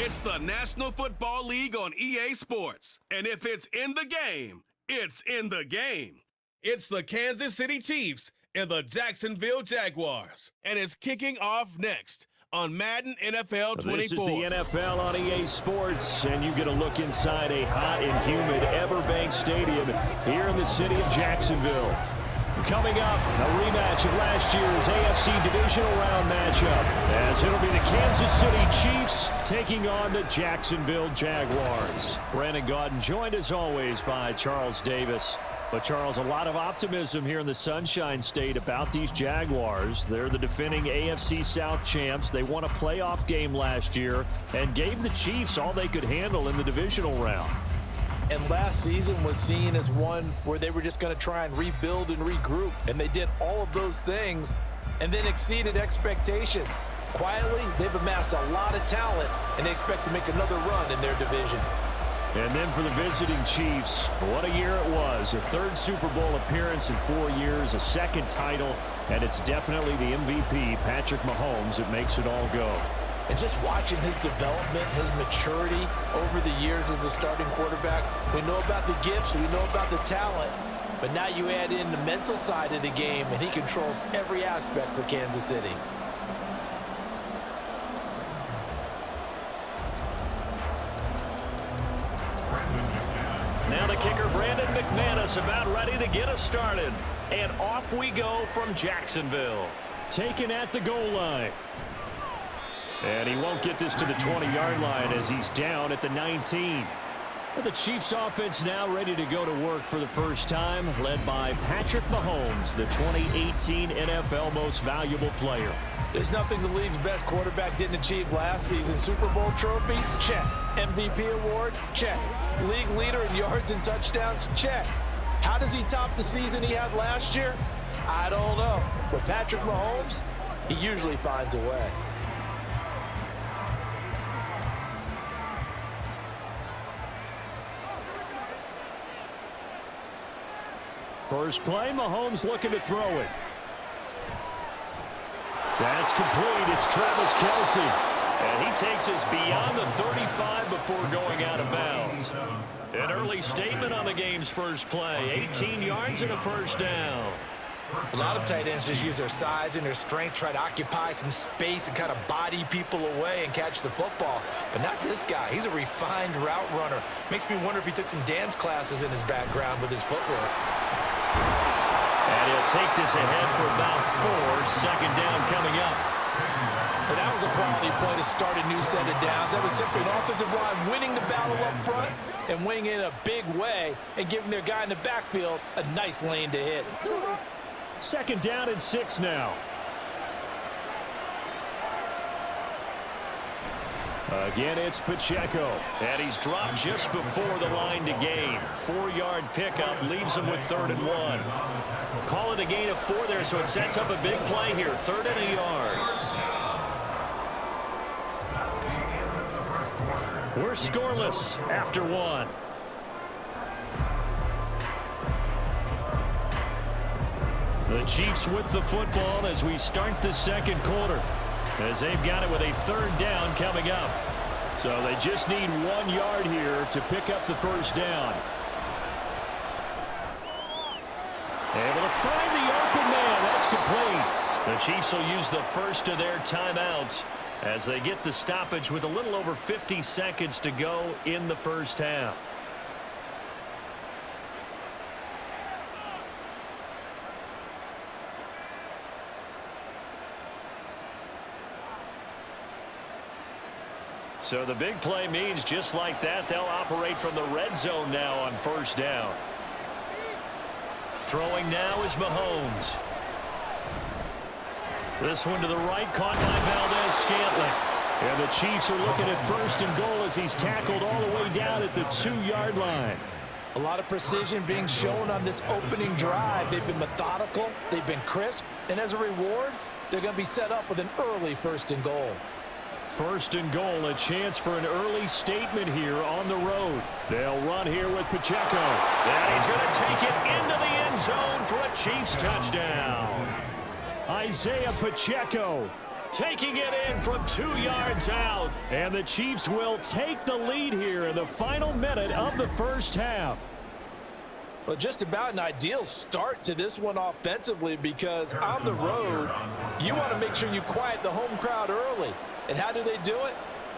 It's the National Football League on EA Sports. And if it's in the game, it's in the game. It's the Kansas City Chiefs and the Jacksonville Jaguars. And it's kicking off next on Madden24. This is the NFL on EA Sports, and you get a look inside a hot and humid Everbank Stadium here in the city of Jacksonville. Coming up, a rematch of last year's AFC Divisional Round matchup, as it'll be the Kansas City Chiefs taking on the Jacksonville Jaguars. Brandon Gaudin joined as always by Charles Davis. But, Charles, a lot of optimism here in the Sunshine State about these Jaguars. They're the defending AFC South champs. They won a playoff game last year and gave the Chiefs all they could handle in the divisional round. And last season was seen as one where they were just going to try and rebuild and regroup. And they did all of those things and then exceeded expectations. Quietly, they've amassed a lot of talent, and they expect to make another run in their division. And then for the visiting Chiefs, what a year it was. A third Super Bowl appearance in 4 years, a second title, and it's definitely the MVP, Patrick Mahomes, that makes it all go. And just watching his development, his maturity over the years as a starting quarterback, we know about the gifts, we know about the talent, but now you add in the mental side of the game, and he controls every aspect for Kansas City. Now the kicker, Brandon McManus, about ready to get us started. And off we go from Jacksonville. Taken at the goal line. And he won't get this to the 20-yard line as he's down at the 19. The Chiefs offense now ready to go to work for the first time, led by Patrick Mahomes, the 2018 NFL Most Valuable Player. There's nothing the league's best quarterback didn't achieve last season. Super Bowl trophy? Check. MVP award? Check. League leader in yards and touchdowns? Check. How does he top the season he had last year? I don't know. But Patrick Mahomes, he usually finds a way. First play, Mahomes looking to throw it. That's complete. It's Travis Kelce. And he takes us beyond the 35 before going out of bounds. An early statement on the game's first play. 18 yards and a first down. A lot of tight ends just use their size and their strength, try to occupy some space and kind of body people away and catch the football. But not this guy. He's a refined route runner. Makes me wonder if he took some dance classes in his background with his footwork. And he'll take this ahead for about 4. Second down coming up. And that was a quality play to start a new set of downs. That was simply an offensive line winning the battle up front and winning it in a big way and giving their guy in the backfield a nice lane to hit. Second down and 6 now. Again, it's Pacheco. And he's dropped just before the line to gain. 4-yard pickup leaves him with 3rd and 1. Call it a gain of 4 there, so it sets up a big play here. 3rd and a yard. We're scoreless after 1. The Chiefs with the football as we start the second quarter, as they've got it with a 3rd down coming up. So they just need 1 yard here to pick up the first down. Able to find the open man. That's complete. The Chiefs will use the first of their timeouts as they get the stoppage with a little over 50 seconds to go in the first half. So the big play means just like that, they'll operate from the red zone now on first down. Throwing now is Mahomes. This one to the right, caught by Valdez-Scantling. And the Chiefs are looking at 1st and goal as he's tackled all the way down at the 2-yard line. A lot of precision being shown on this opening drive. They've been methodical, they've been crisp, and as a reward, they're going to be set up with an early 1st and goal. 1st and goal, a chance for an early statement here on the road. They'll run here with Pacheco. And he's going to take it into the end zone for a Chiefs touchdown. Isaiah Pacheco taking it in from 2 yards out. And the Chiefs will take the lead here in the final minute of the first half. Well, just about an ideal start to this one offensively, because on the road, you want to make sure you quiet the home crowd early. And how do they do it?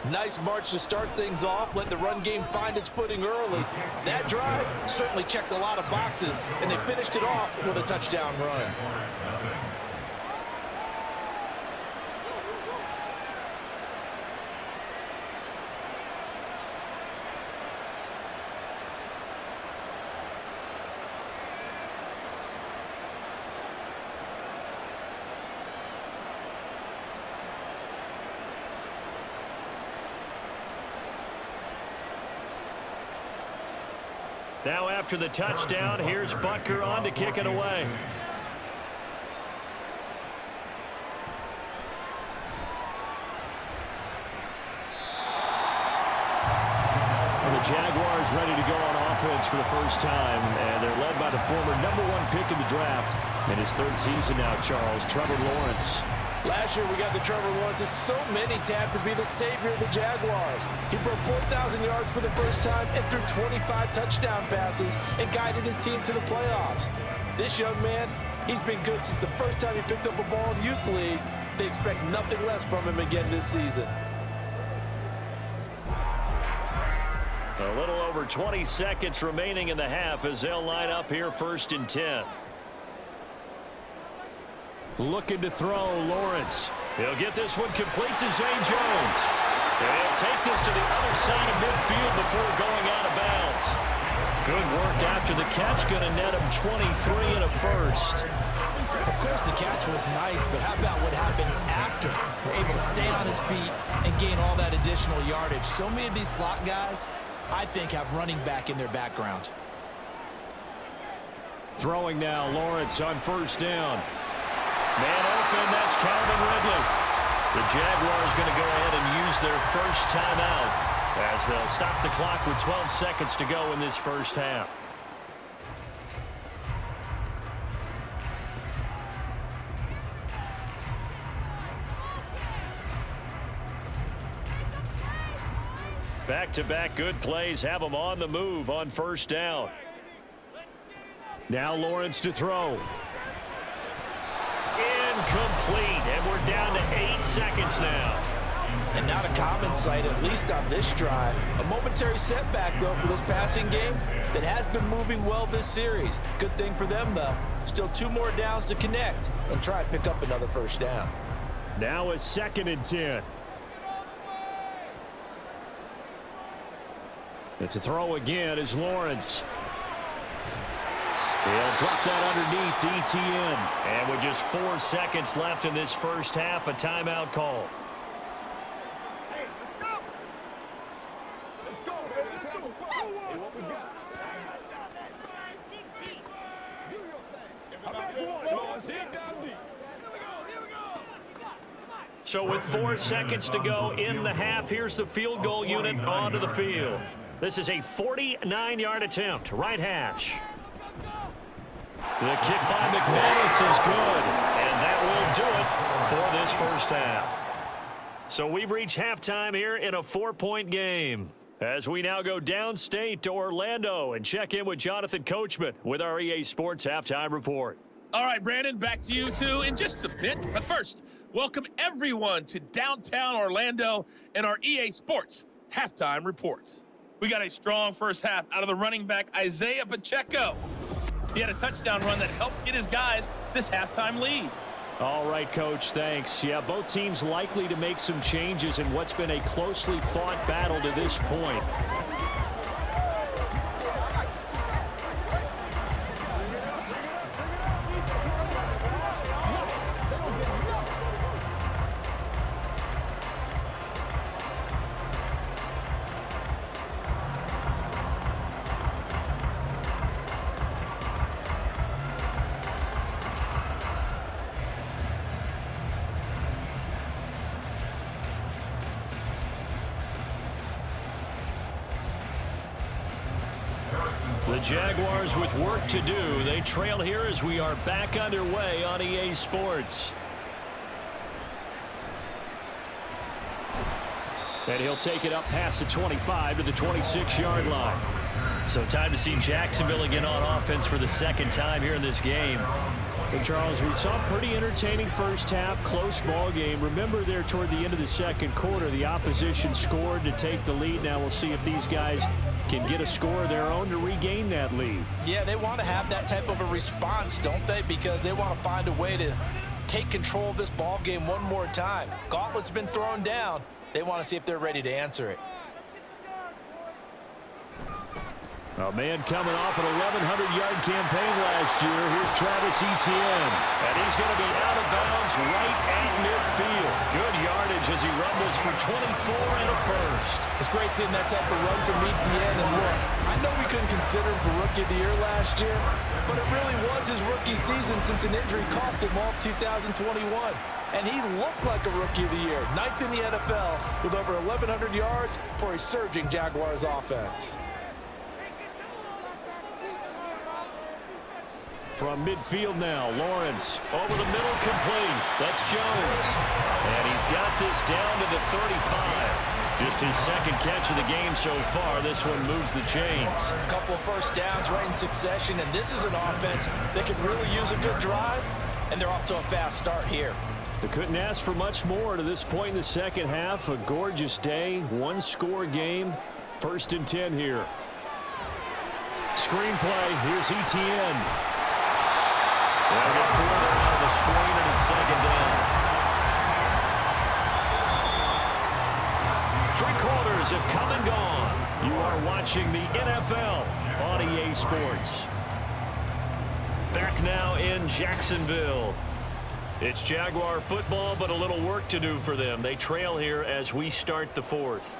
Nice march to start things off, let the run game find its footing early. That drive certainly checked a lot of boxes, and they finished it off with a touchdown run. Now after the touchdown, here's Butker on to kick it away. And the Jaguars ready to go on offense for the first time, and they're led by the former #1 pick in the draft in his 3rd season now, Charles, Trevor Lawrence. Last year, we got the Trevor Lawrences. So many tapped to be the savior of the Jaguars. He broke 4,000 yards for the first time and threw 25 touchdown passes and guided his team to the playoffs. This young man, he's been good since the first time he picked up a ball in Youth League. They expect nothing less from him again this season. A little over 20 seconds remaining in the half as they'll line up here 1st and 10. Looking to throw, Lawrence. He'll get this one complete to Zay Jones. And he'll take this to the other side of midfield before going out of bounds. Good work after the catch, going to net him 23 and a first. Of course, the catch was nice, but how about what happened after? We're able to stay on his feet and gain all that additional yardage. So many of these slot guys, I think, have running back in their background. Throwing now, Lawrence on 1st down. Man open, that's Calvin Ridley. The Jaguars going to go ahead and use their first timeout as they'll stop the clock with 12 seconds to go in this first half. Back-to-back good plays have them on the move on 1st down. Now Lawrence to throw. Incomplete, and we're down to 8 seconds now. And not a common sight, at least on this drive. A momentary setback, though, for this passing game that has been moving well this series. Good thing for them, though. Still 2 more downs to connect and try and pick up another 1st down. Now a 2nd and 10. And to throw again is Lawrence. He'll drop that underneath to ETN. And with just 4 seconds left in this first half, a timeout call. Hey, let's go. Let's go, man. Let's go. Hey, what we got? Do your thing. I bet you want it. Dig down deep. Here we go. So with 4 seconds to go in the half, here's the field goal unit onto the field. This is a 49-yard attempt, right hash. The kick by McManus is good, and that will do it for this first half. So we've reached halftime here in a 4-point game as we now go downstate to Orlando and check in with Jonathan Coachman with our EA Sports Halftime Report. All right, Brandon, back to you two in just a bit. But first, welcome everyone to downtown Orlando and our EA Sports Halftime Report. We got a strong first half out of the running back Isaiah Pacheco. He had a touchdown run that helped get his guys this halftime lead. All right, Coach, thanks. Yeah, both teams likely to make some changes in what's been a closely fought battle to this point. The Jaguars with work to do. They trail here as we are back underway on EA Sports. And he'll take it up past the 25 to the 26-yard line. So time to see Jacksonville again on offense for the second time here in this game. And Charles, we saw a pretty entertaining first half, close ball game. Remember there toward the end of the second quarter, the opposition scored to take the lead. Now we'll see if these guys can get a score of their own to regain that lead. Yeah, they want to have that type of a response, don't they? Because they want to find a way to take control of this ball game one more time. Gauntlet's been thrown down. They want to see if they're ready to answer it. A man coming off an 1,100-yard campaign last year. Here's Travis Etienne. And he's going to be out of bounds right at midfield. Good yardage as he rumbles for 24 and a first. It's great seeing that type of run from Etienne. And look, I know we couldn't consider him for Rookie of the Year last year, but it really was his rookie season since an injury cost him all 2021. And he looked like a Rookie of the Year, 9th in the NFL with over 1,100 yards for a surging Jaguars offense. From midfield now, Lawrence over the middle, complete. That's Jones. And he's got this down to the 35. Just his second catch of the game so far. This one moves the chains. A couple of first downs right in succession, and this is an offense that could really use a good drive, and they're off to a fast start here. They couldn't ask for much more to this point in the second half. A gorgeous day, one-score game. 1st and 10 here. Screenplay, here's Etienne. They'll get further out of the screen, and it's second down. 3 quarters have come and gone. You are watching the NFL on EA Sports. Back now in Jacksonville. It's Jaguar football, but a little work to do for them. They trail here as we start the 4th.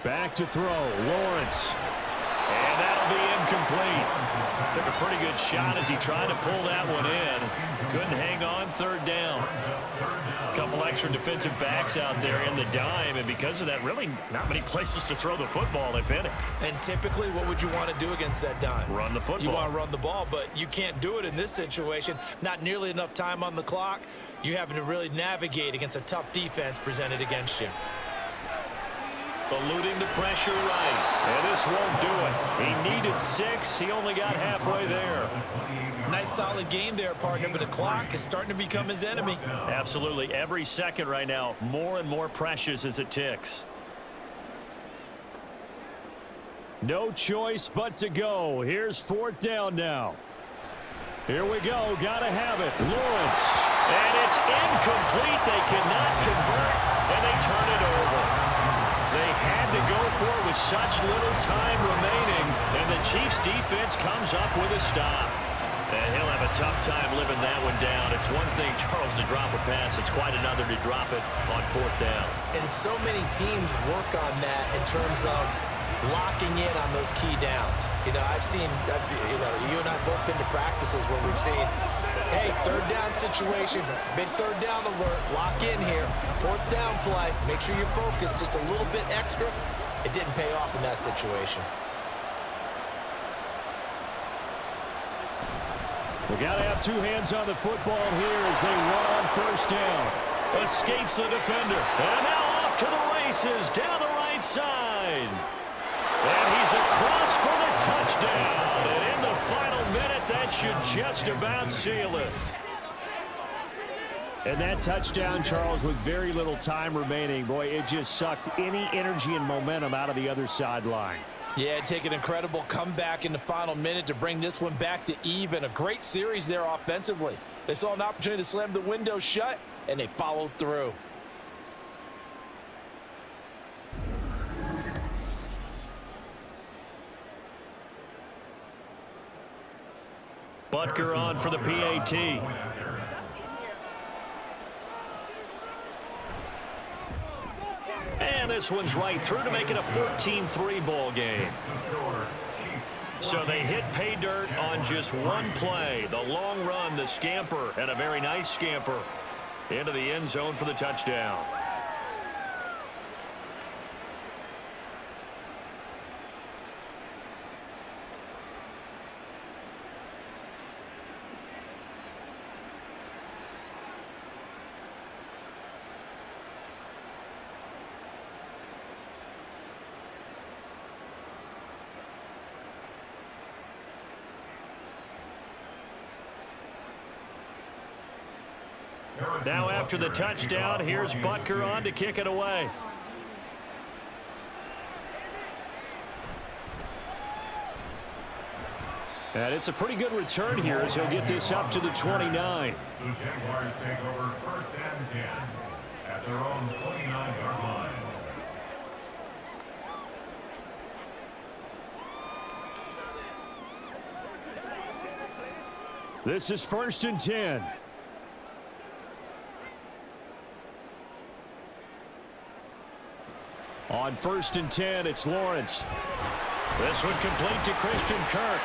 Back to throw, Lawrence. And that'll be incomplete. Took a pretty good shot as he tried to pull that one in. Couldn't hang on, 3rd down. A couple extra defensive backs out there in the dime, and because of that, really not many places to throw the football, if any. And typically, what would you want to do against that dime? Run the football. You want to run the ball, but you can't do it in this situation. Not nearly enough time on the clock. You're having to really navigate against a tough defense presented against you. Eluding the pressure right. And this won't do it. He needed 6. He only got halfway there. Nice solid game there, partner, but the clock is starting to become his enemy. Absolutely. Every second right now, more and more precious as it ticks. No choice but to go. Here's 4th down now. Here we go. Gotta have it. Lawrence. And it's incomplete. They cannot convert, and they turn it over. They had to go for it with such little time remaining, and the Chiefs' defense comes up with a stop. And he'll have a tough time living that one down. It's one thing, Charles, to drop a pass. It's quite another to drop it on 4th down. And so many teams work on that in terms of locking in on those key downs. You know, I've seen, you and I both been to practices where we've seen, hey, 3rd down situation, big 3rd down alert, lock in here, 4th down play, make sure you're focused just a little bit extra. It didn't pay off in that situation. We got to have 2 hands on the football here as they run on 1st down. Escapes the defender, and now off to the races down the right side. And he's across for the touchdown. And in the final minute, that should just about seal it. And that touchdown, Charles, with very little time remaining, boy, it just sucked any energy and momentum out of the other sideline. Yeah, take an incredible comeback in the final minute to bring this one back to even. A great series there offensively. They saw an opportunity to slam the window shut, and they followed through. Butker on for the PAT. And this one's right through to make it a 14-3 ball game. So they hit pay dirt on just one play. The long run, the scamper, and a very nice scamper into the end zone for the touchdown. Now after the touchdown, here's Butker on to kick it away. And it's a pretty good return here as he'll get this up to the 29. The Jaguars take over 1st and 10 at their own 29-yard line. This is 1st and 10. On 1st and 10, it's Lawrence. This one complete to Christian Kirk.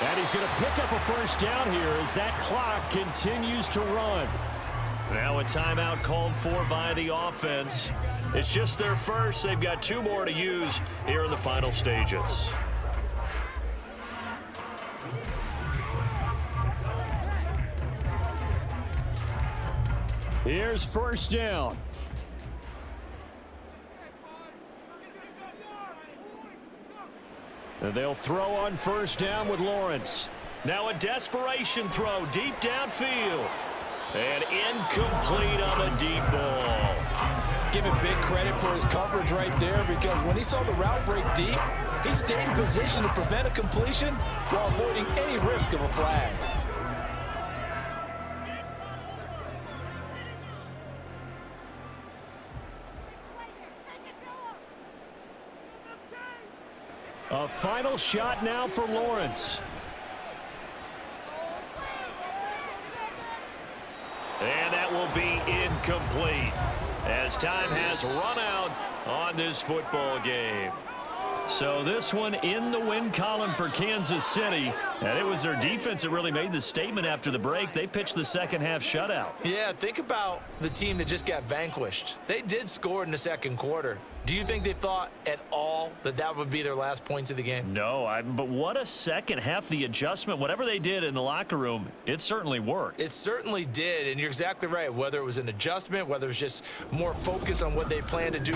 And he's going to pick up a 1st down here as that clock continues to run. Now a timeout called for by the offense. It's just their first. They've got 2 more to use here in the final stages. Here's 1st down. And they'll throw on 1st down with Lawrence. Now a desperation throw deep downfield. And incomplete on the deep ball. Give him big credit for his coverage right there, because when he saw the route break deep, he stayed in position to prevent a completion while avoiding any risk of a flag. A final shot now for Lawrence. And that will be incomplete as time has run out on this football game. So this one in the win column for Kansas City. And it was their defense that really made the statement after the break. They pitched the second half shutout. Yeah, think about the team that just got vanquished. They did score in the second quarter. Do you think they thought at all that that would be their last points of the game? No, but what a second half. The adjustment, whatever they did in the locker room, it certainly worked. It certainly did, and you're exactly right. Whether it was an adjustment, whether it was just more focus on what they planned to do